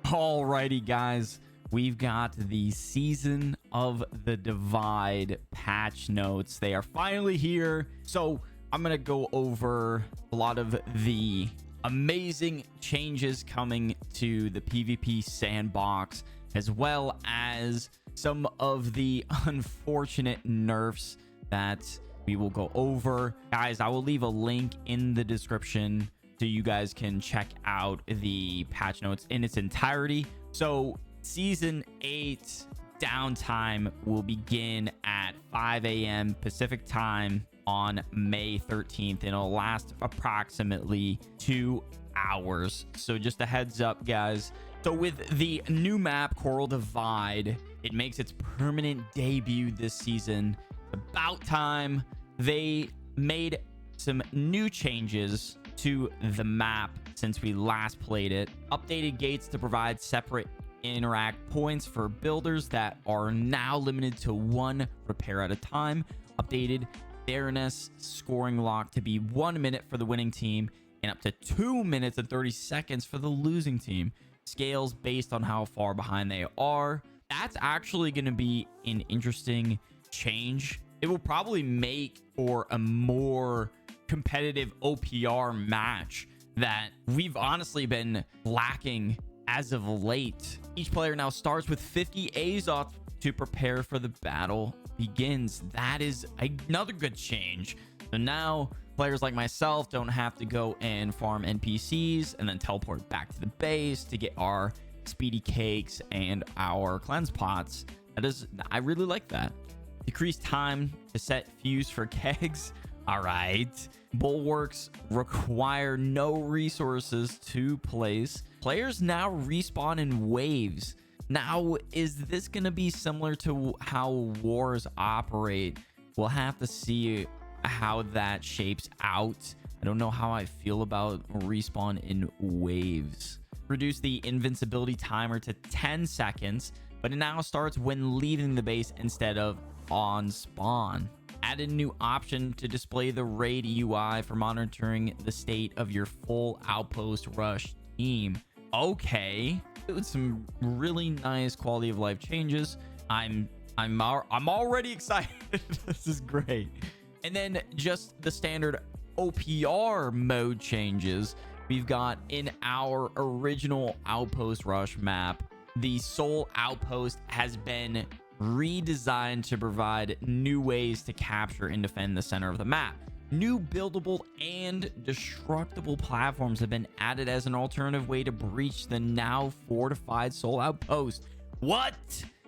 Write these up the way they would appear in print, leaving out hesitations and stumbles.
Alrighty, guys, we've got the Season of the Divide patch notes. They are finally here. So I'm going to go over a lot of the amazing changes coming to the PvP sandbox, as well as some of the unfortunate nerfs that we will go over. Guys, I will leave a link in the description so you guys can check out the patch notes in its entirety. So Season 8 downtime will begin at 5 a.m. Pacific time on May 13th, and it'll last approximately 2 hours. So just a heads up, guys. So with the new map, Coral Divide, it makes its permanent debut this season. About time. They made some new changes to the map since we last played it. Updated gates to provide separate interact points for builders that are now limited to 1 repair at a time. Updated fairness scoring lock to be 1 minute for the winning team and up to 2 minutes and 30 seconds for the losing team. Scales based on how far behind they are. That's actually going to be an interesting change. It will probably make for a more competitive OPR match that we've honestly been lacking as of late. Each player now starts with 50 Azoth to prepare for the battle begins. That is another good change. So now players like myself don't have to go and farm NPCs and then teleport back to the base to get our speedy cakes and our cleanse pots. I really like that. Decreased time to set fuse for kegs. All right. Bulwarks require no resources to place. Players now respawn in waves. Now, is this going to be similar to how wars operate? We'll have to see how that shapes out. I don't know how I feel about respawn in waves. Reduce the invincibility timer to 10 seconds, but it now starts when leaving the base instead of on spawn. Add a new option to display the raid UI for monitoring the state of your full outpost rush team. Okay, with some really nice quality of life changes. I'm already excited. This is great. And then just the standard OPR mode changes. We've got in our original outpost rush map, the Soul Outpost has been redesigned to provide new ways to capture and defend the center of the map. New buildable and destructible platforms have been added as an alternative way to breach the now fortified Soul Outpost. What?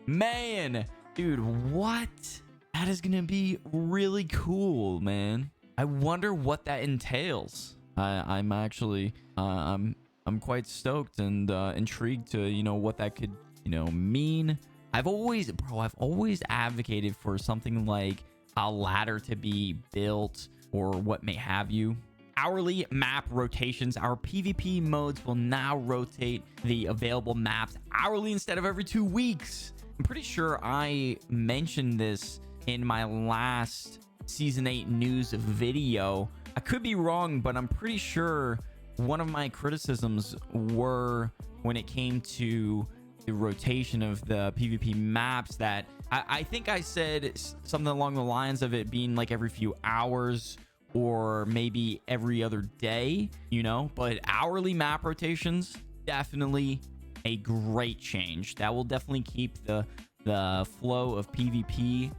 Man, dude, what? That is gonna be really cool, man. I wonder what that entails. I'm actually I'm quite stoked and intrigued to what that could mean. I've always advocated for something like a ladder to be built or what may have you. Hourly map rotations. Our PvP modes will now rotate the available maps hourly instead of every 2 weeks. I'm pretty sure I mentioned this in my last Season 8 news video. I could be wrong, but I'm pretty sure one of my criticisms were when it came to the rotation of the PvP maps that I think I said something along the lines of it being like every few hours or maybe every other day, but hourly map rotations, definitely a great change. That will definitely keep the flow of PvP,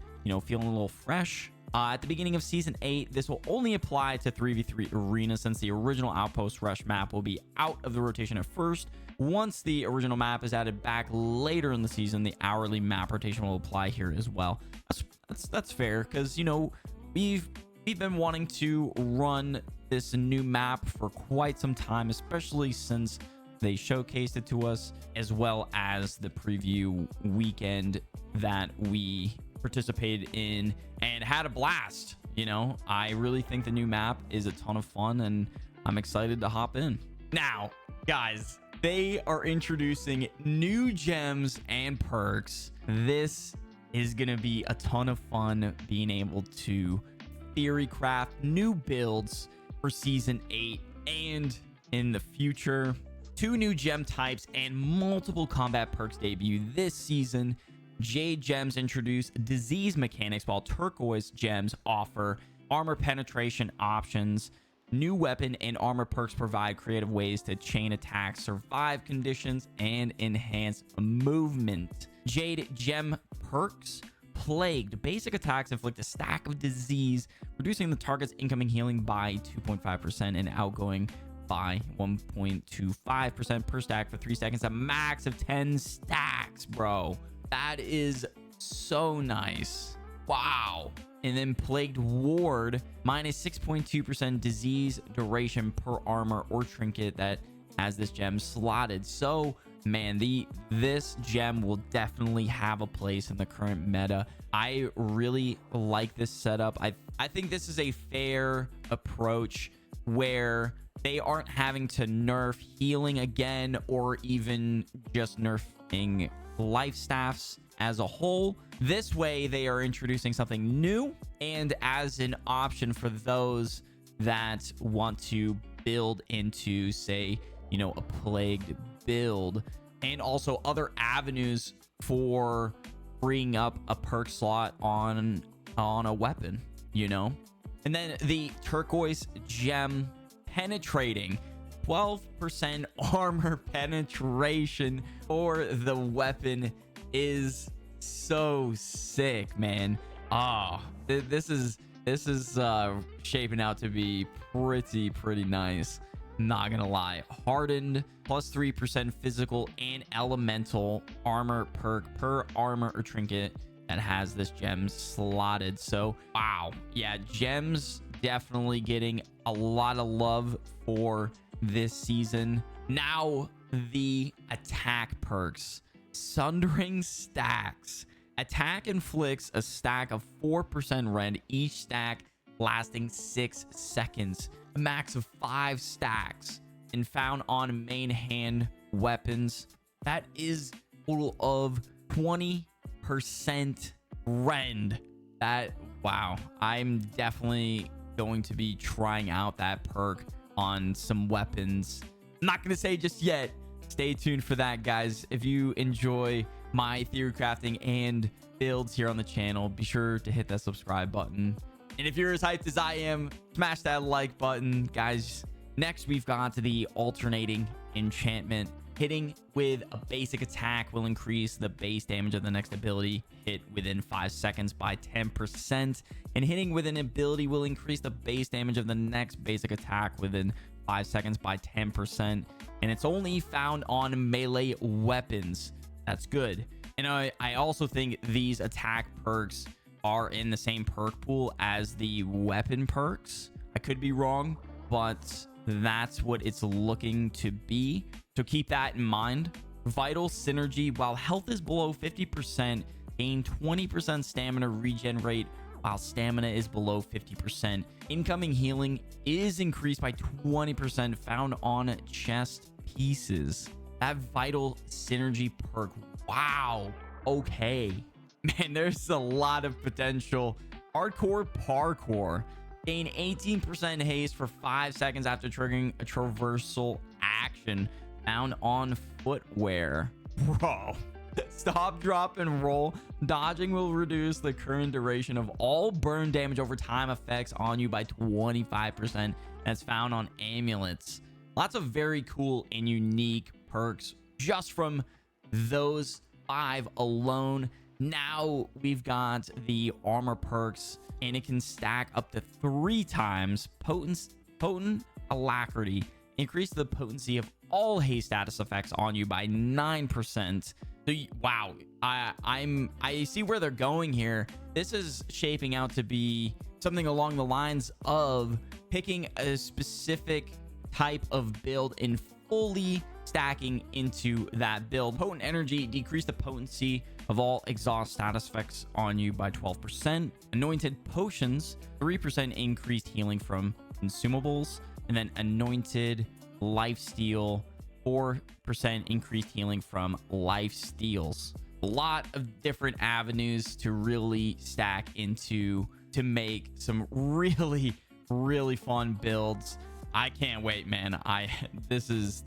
feeling a little fresh. At the beginning of Season 8, this will only apply to 3v3 Arena since the original Outpost Rush map will be out of the rotation at first. Once the original map is added back later in the season, the hourly map rotation will apply here as well. That's fair because, we've been wanting to run this new map for quite some time, especially since they showcased it to us, as well as the preview weekend that we participated in and had a blast. I really think the new map is a ton of fun and I'm excited to hop in. Now, guys, they are introducing new gems and perks. This is gonna be a ton of fun being able to theory craft new builds for Season 8 and in the future. 2 new gem types and multiple combat perks debut this season. Jade gems introduce disease mechanics, while turquoise gems offer armor penetration options. New weapon and armor perks provide creative ways to chain attacks, survive conditions, and enhance movement. Jade gem perks: Plagued. Basic attacks inflict a stack of disease, reducing the target's incoming healing by 2.5% and outgoing by 1.25% per stack for 3 seconds, a max of 10 stacks, bro. That is so nice. Wow. And then Plagued Ward, minus 6.2% disease duration per armor or trinket that has this gem slotted. So, man, this gem will definitely have a place in the current meta. I really like this setup. I think this is a fair approach where they aren't having to nerf healing again, or even just nerfing life staffs as a whole. This way they are introducing something new and as an option for those that want to build into, say, you know, a plagued build, and also other avenues for freeing up a perk slot on a weapon, you know. And then the turquoise gem penetrating, 12% armor penetration for the weapon is so sick, man. This is shaping out to be pretty nice, not gonna lie. Hardened, plus 3% physical and elemental armor perk per armor or trinket that has this gem slotted. So wow, yeah, gems definitely getting a lot of love for this season. Now the attack perks. Sundering stacks. Attack inflicts a stack of 4% rend, each stack lasting 6 seconds, a max of 5 stacks, and found on main hand weapons. That is a total of 20% rend. That, wow, I'm definitely going to be trying out that perk on some weapons. I'm not gonna say just yet. Stay tuned for that, guys. If you enjoy my theory crafting and builds here on the channel, be sure to hit that subscribe button. And if you're as hyped as I am, smash that like button, guys. Next, we've got the alternating enchantment. Hitting with a basic attack will increase the base damage of the next ability hit within 5 seconds by 10%. And hitting with an ability will increase the base damage of the next basic attack within 5 seconds by 10%. And it's only found on melee weapons. That's good. And I also think these attack perks are in the same perk pool as the weapon perks. I could be wrong, but that's what it's looking to be. So keep that in mind. Vital synergy. While health is below 50%, gain 20% stamina regen rate while stamina is below 50%. Incoming healing is increased by 20%, found on chest pieces. That vital synergy perk. Wow. Okay. Man, there's a lot of potential. Hardcore parkour. Gain 18% haste for 5 seconds after triggering a traversal action found on footwear. Bro. Stop, drop, and roll. Dodging will reduce the current duration of all burn damage over time effects on you by 25%. That's found on amulets. Lots of very cool and unique perks just from those 5 alone. Now we've got the armor perks, and it can stack up to 3 times potent alacrity. Increase the potency of all haste status effects on you by 9%. So wow, I see where they're going here. This is shaping out to be something along the lines of picking a specific type of build and fully stacking into that build. Potent energy, decrease the potency of all exhaust status effects on you by 12%. Anointed potions, 3% increased healing from consumables. And then anointed lifesteal, 4% increased healing from life steals. A lot of different avenues to really stack into to make some really fun builds. I can't wait, man. This is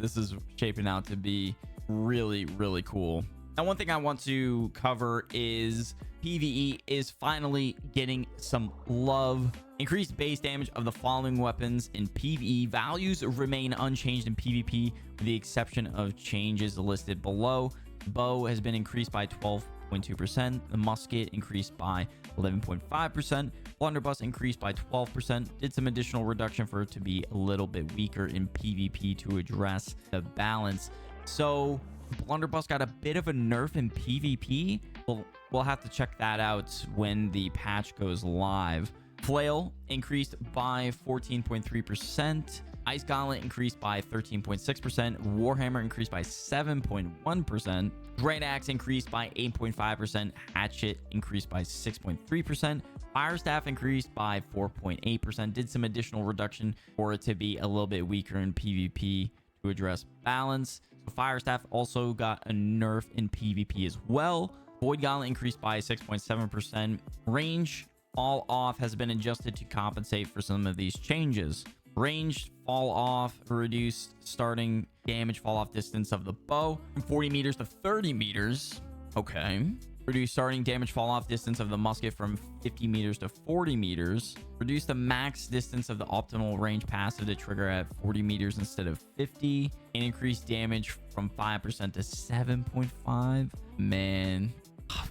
shaping out to be really, really cool. Now, one thing I want to cover is PvE is finally getting some love. Increased base damage of the following weapons in PvE. Values remain unchanged in PvP with the exception of changes listed below. Bow has been increased by 12.2%. The musket increased by 11.5%. Blunderbuss increased by 12%. Did some additional reduction for it to be a little bit weaker in PvP to address the balance. So Blunderbuss got a bit of a nerf in PvP. We'll have to check that out when the patch goes live. Flail increased by 14.3%. Ice Gauntlet increased by 13.6%. Warhammer increased by 7.1%. Great Axe increased by 8.5%. Hatchet increased by 6.3%. Fire Staff increased by 4.8%. Did some additional reduction for it to be a little bit weaker in PvP to address balance. So Fire Staff also got a nerf in PvP as well. Void Gauntlet increased by 6.7%. Range fall off has been adjusted to compensate for some of these changes. Range fall off reduced starting damage fall off distance of the bow from 40 meters to 30 meters. Okay. Reduce starting damage fall off distance of the musket from 50 meters to 40 meters. Reduce the max distance of the optimal range passive to trigger at 40 meters instead of 50. And increase damage from 5% to 7.5. Man,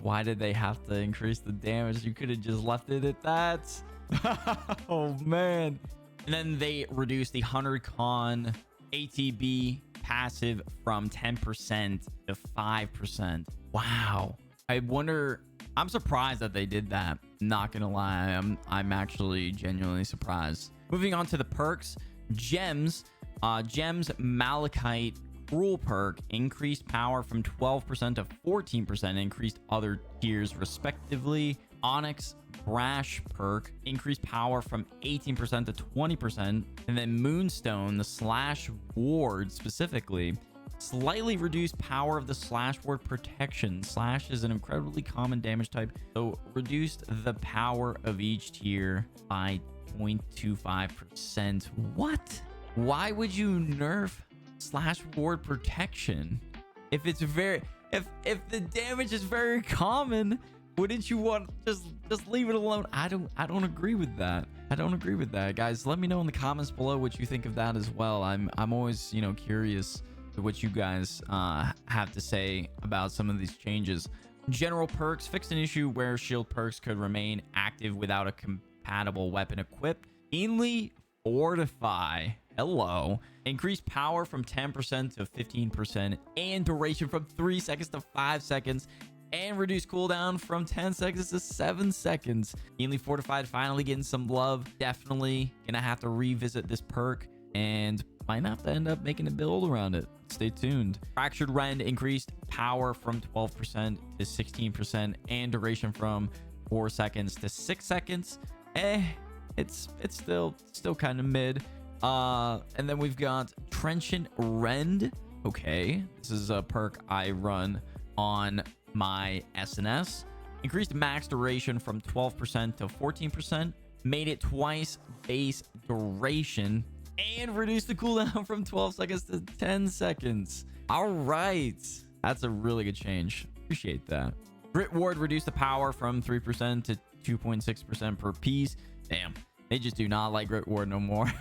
why did they have to increase the damage? You could have just left it at that. Oh, man. And then they reduced the 100 con ATB passive from 10% to 5%. Wow. I wonder, I'm surprised that they did that. Not gonna lie, I'm actually genuinely surprised. Moving on to the perks. Gems Malachite Cruel perk increased power from 12% to 14%, increased other tiers respectively. Onyx Brash perk increased power from 18% to 20%. And then Moonstone, the slash ward specifically, slightly reduced power of the slash ward protection. Slash is an incredibly common damage type, so reduced the power of each tier by 0.25%. What? Why would you nerf slash ward protection if it's very if the damage is very common? Wouldn't you want just leave it alone? I don't agree with that. I don't agree with that, guys. Let me know in the comments below what you think of that as well. I'm always, curious what you guys have to say about some of these changes. General perks fixed an issue where shield perks could remain active without a compatible weapon equipped. Keenly Fortify. Hello. Increased power from 10% to 15% and duration from 3 seconds to 5 seconds. And reduce cooldown from 10 seconds to 7 seconds. Keenly Fortified finally getting some love. Definitely gonna have to revisit this perk and might have to end up making a build around it. Stay tuned. Fractured Rend increased power from 12% to 16% and duration from 4 seconds to 6 seconds. It's still kind of mid. And then we've got Trenchant Rend. Okay, this is a perk I run on my SNS. Increased max duration from 12% to 14%. Made it twice base duration. And reduced the cooldown from 12 seconds to 10 seconds. All right. That's a really good change. Appreciate that. Grit Ward reduced the power from 3% to 2.6% per piece. Damn. They just do not like Grit Ward no more.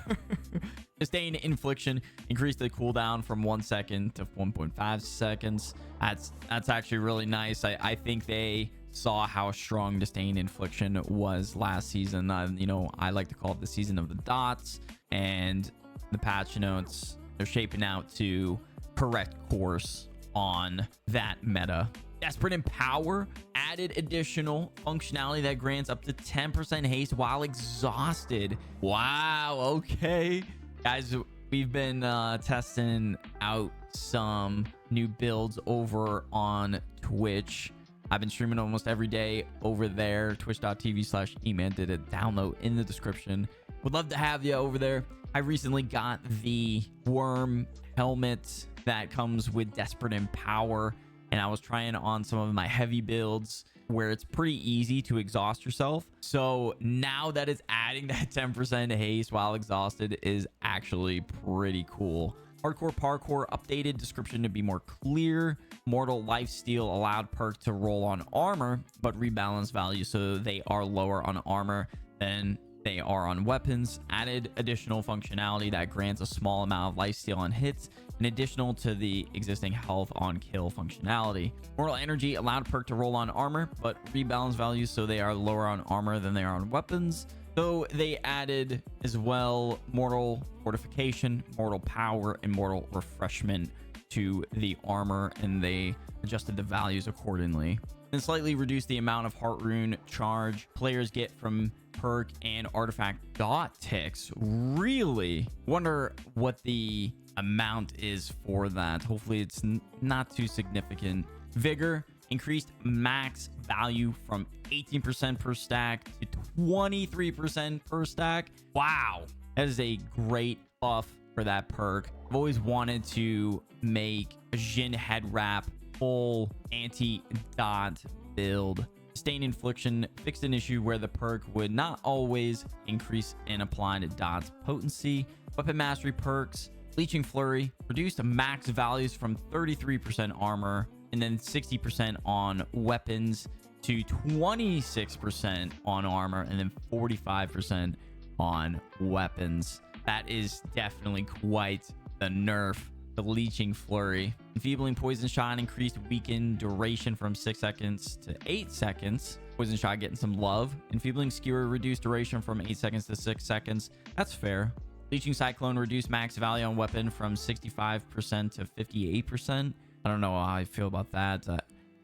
Sustained Infliction increased the cooldown from 1 second to 1.5 seconds. That's actually really nice. I think they saw how strong Sustained Infliction was last season. I like to call it the season of the dots. And the patch notes, they're shaping out to correct course on that meta. Desperate Empower added additional functionality that grants up to 10% haste while exhausted. Wow. Okay, guys, we've been testing out some new builds over on Twitch. I've been streaming almost every day over there. Twitch.tv/eman. Did a download in the description. Would love to have you over there. I recently got the worm helmet that comes with Desperate Empower. and I was trying on some of my heavy builds where it's pretty easy to exhaust yourself. So now that it's adding that 10% haste while exhausted is actually pretty cool. Hardcore parkour updated description to be more clear. Mortal lifesteal allowed perk to roll on armor, but rebalance value so they are lower on armor than they are on weapons. Added additional functionality that grants a small amount of lifesteal on hits, in additional to the existing health on kill functionality. Mortal energy allowed perk to roll on armor, but rebalance values so they are lower on armor than they are on weapons. So they added as well mortal fortification, mortal power, and mortal refreshment to the armor, and they adjusted the values accordingly. And slightly reduced the amount of heart rune charge players get from perk and artifact dot ticks. Really wonder what the amount is for that. Hopefully it's not too significant. Vigor increased max value from 18% per stack to 23% per stack. Wow, that is a great buff for that perk. I've always wanted to make a Jin head wrap full anti-dot build. Sustained infliction fixed an issue where the perk would not always increase and apply to dot's potency. Weapon mastery perks, Leeching Flurry reduced max values from 33% armor and then 60% on weapons to 26% on armor and then 45% on weapons. That is definitely quite the nerf. The Leeching Flurry. Enfeebling Poison Shot increased weakened duration from 6 seconds to 8 seconds. Poison Shot getting some love. Enfeebling Skewer reduced duration from 8 seconds to 6 seconds. That's fair. Leeching Cyclone reduced max value on weapon from 65% to 58%. I don't know how I feel about that.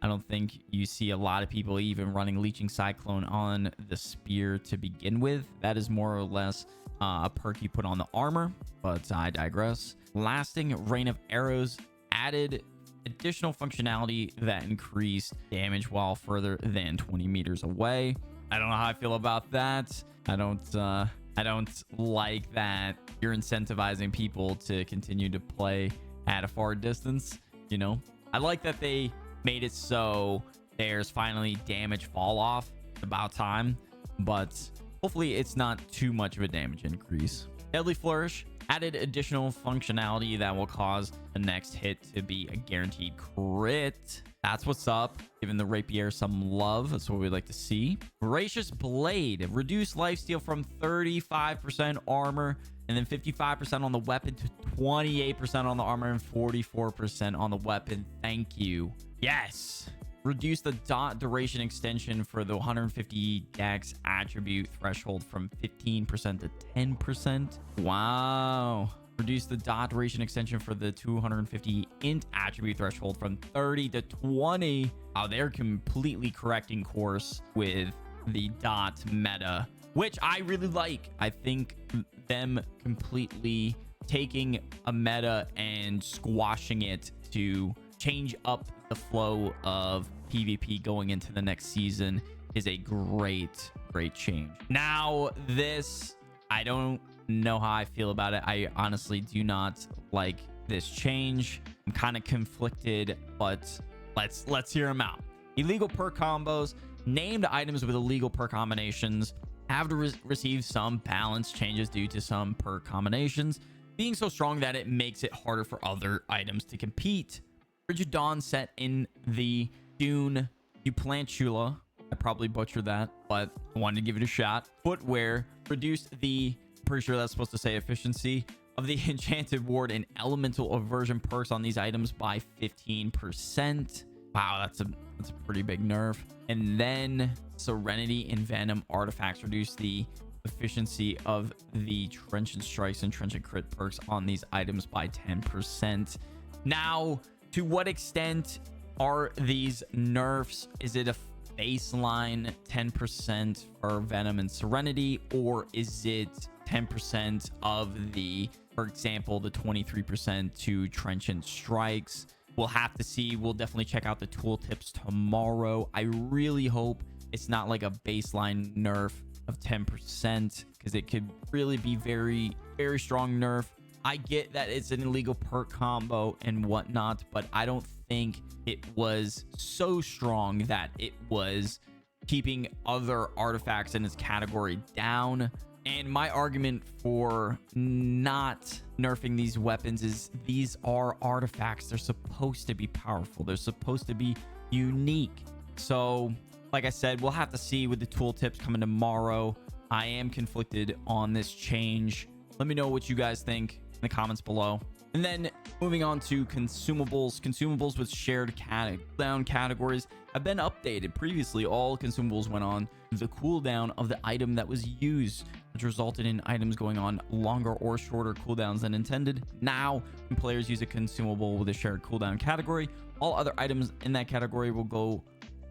I don't think you see a lot of people even running Leeching Cyclone on the spear to begin with. That is more or less a perk you put on the armor, but I digress. Lasting Rain of Arrows added additional functionality that increased damage while further than 20 meters away. I don't know how I feel about that. I don't like that you're incentivizing people to continue to play at a far distance. You know, I like that they made it so there's finally damage fall off. About time, but hopefully it's not too much of a damage increase. Deadly Flourish added additional functionality that will cause the next hit to be a guaranteed crit. That's what's up. Giving the rapier some love. That's what we like to see. Voracious Blade reduced lifesteal from 35% armor and then 55% on the weapon to 28% on the armor and 44% on the weapon. Thank you. Yes. Reduce the dot duration extension for the 150 dex attribute threshold from 15% to 10%. Wow. Reduce the dot duration extension for the 250 int attribute threshold from 30 to 20. Oh, they're completely correcting course with the dot meta, which I really like. I think them completely taking a meta and squashing it to change up the flow of PvP going into the next season is a great change. Now this, I don't know how I feel about it. I honestly do not like this change. I'm kind of conflicted, but let's hear them out. Illegal perk combos. Named items with illegal perk combinations have to receive some balance changes due to some perk combinations being so strong that it makes it harder for other items to compete. Frigid Dawn set in the Dune Uplantula. I probably butchered that, but I wanted to give it a shot. Footwear reduced the, pretty sure that's supposed to say efficiency, of the Enchanted Ward and Elemental Aversion perks on these items by 15%. Wow, that's a pretty big nerf. And then Serenity and Venom artifacts reduce the efficiency of the Trenchant Strikes and Trenchant Crit perks on these items by 10%. Now, to what extent are these nerfs? Is it a baseline 10% for Venom and Serenity, or is it 10% of the, for example, the 23% to Trenchant Strikes? We'll have to see. We'll definitely check out the tooltips tomorrow. I really hope it's not like a baseline nerf of 10%, because it could really be very strong nerf. I get that it's an illegal perk combo and whatnot, but I don't think it was so strong that it was keeping other artifacts in its category down. And my argument for not nerfing these weapons is these are artifacts. They're supposed to be powerful. They're supposed to be unique. So, like I said, we'll have to see with the tooltips coming tomorrow. I am conflicted on this change. Let me know what you guys think in the comments below. And then moving on to consumables. Consumables with shared cooldown categories have been updated. Previously, all consumables went on the cooldown of the item that was used, which resulted in items going on longer or shorter cooldowns than intended. Now, when players use a consumable with a shared cooldown category, all other items in that category will go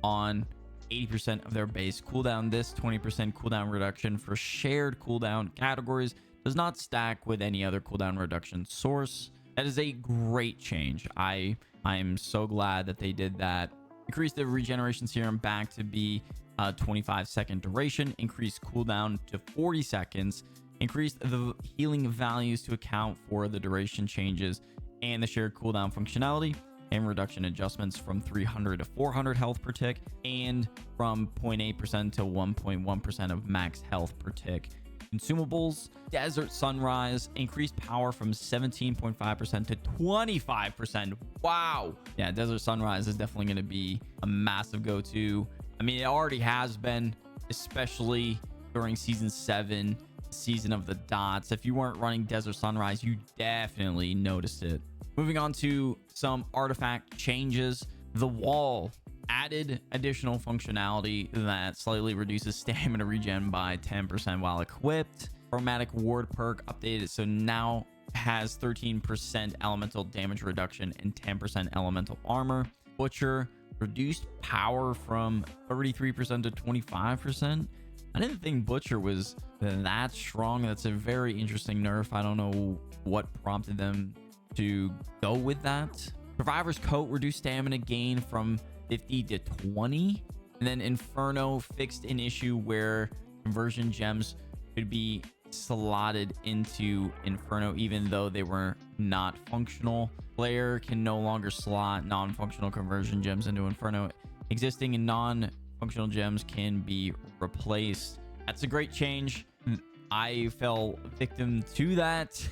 on 80% of their base cooldown. This 20% cooldown reduction for shared cooldown categories does not stack with any other cooldown reduction source. That is a great change. I'm so glad that they did that. Increase the regeneration serum back to be 25-second duration. Increase cooldown to 40 seconds. Increase the healing values to account for the duration changes and the shared cooldown functionality, and reduction adjustments from 300 to 400 health per tick, and from 0.8% to 1.1% of max health per tick. Consumables, Desert Sunrise, increased power from 17.5% to 25%. Wow. Yeah, Desert Sunrise is definitely going to be a massive go-to. I mean, it already has been, especially during Season 7, Season of the Dots. If you weren't running Desert Sunrise, you definitely noticed it. Moving on to some artifact changes. The Wall added additional functionality that slightly reduces stamina regen by 10% while equipped. Chromatic Ward perk updated, so now has 13% elemental damage reduction and 10% elemental armor. Butcher reduced power from 33% to 25%. I didn't think Butcher was that strong. That's a very interesting nerf. I don't know what prompted them to go with that. Survivor's Coat reduced stamina gain from 50 to 20. And then Inferno fixed an issue where conversion gems could be slotted into Inferno even though they were not functional. Player can no longer slot non-functional conversion gems into Inferno. Existing and non-functional gems can be replaced. That's a great change. I fell victim to that.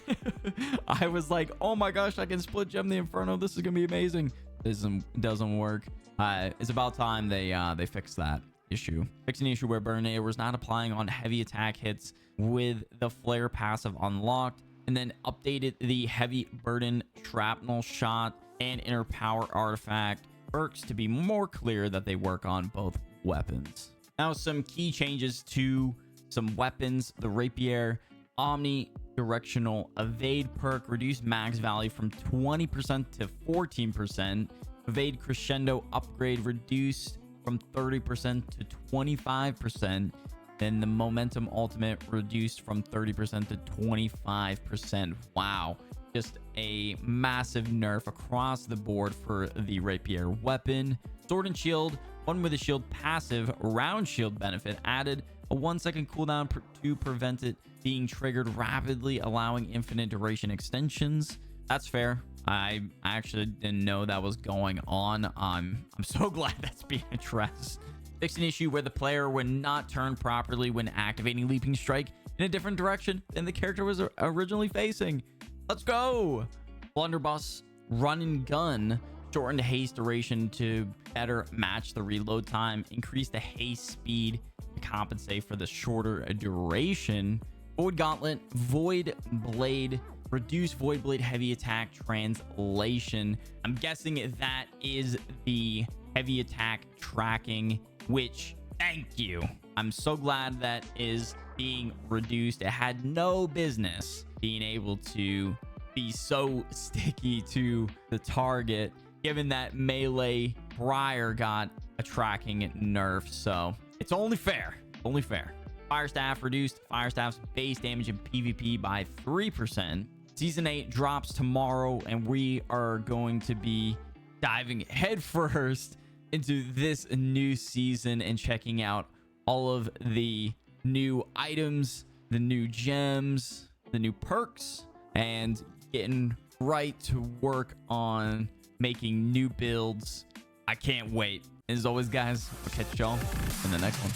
I was like, oh my gosh, I can split gem the Inferno. This is gonna be amazing. This doesn't work. It's about time they fix that issue. Fix an issue where Burnator was not applying on heavy attack hits with the flare passive unlocked, and then updated the heavy burden shrapnel shot and inner power artifact perks to be more clear that they work on both weapons. Now, some key changes to some weapons. The Rapier omnidirectional evade perk reduced max value from 20% to 14%. Evade crescendo upgrade reduced from 30% to 25%. Then the momentum ultimate reduced from 30% to 25%. Wow, just a massive nerf across the board for the Rapier weapon. Sword and Shield, one with a shield passive round shield benefit, added a 1-second cooldown to prevent it being triggered rapidly, allowing infinite duration extensions. That's fair. I actually didn't know that was going on. I'm so glad that's being addressed. Fixed an issue where the player would not turn properly when activating Leaping Strike in a different direction than the character was originally facing. Let's go. Blunderbuss Run and Gun shortened haste duration to better match the reload time, increased the haste speed to compensate for the shorter duration. Void Gauntlet Void Blade reduced Void Blade heavy attack translation. I'm guessing that is the heavy attack tracking, which, thank you. I'm so glad that is being reduced. It had no business being able to be so sticky to the target, given that melee prior got a tracking nerf. So it's only fair. Only fair. Fire Staff reduced Fire Staff's base damage in PvP by 3%. Season 8 drops tomorrow, and we are going to be diving headfirst into this new season and checking out all of the new items, the new gems, the new perks, and getting right to work on making new builds. I can't wait. As always, guys, I'll catch y'all in the next one.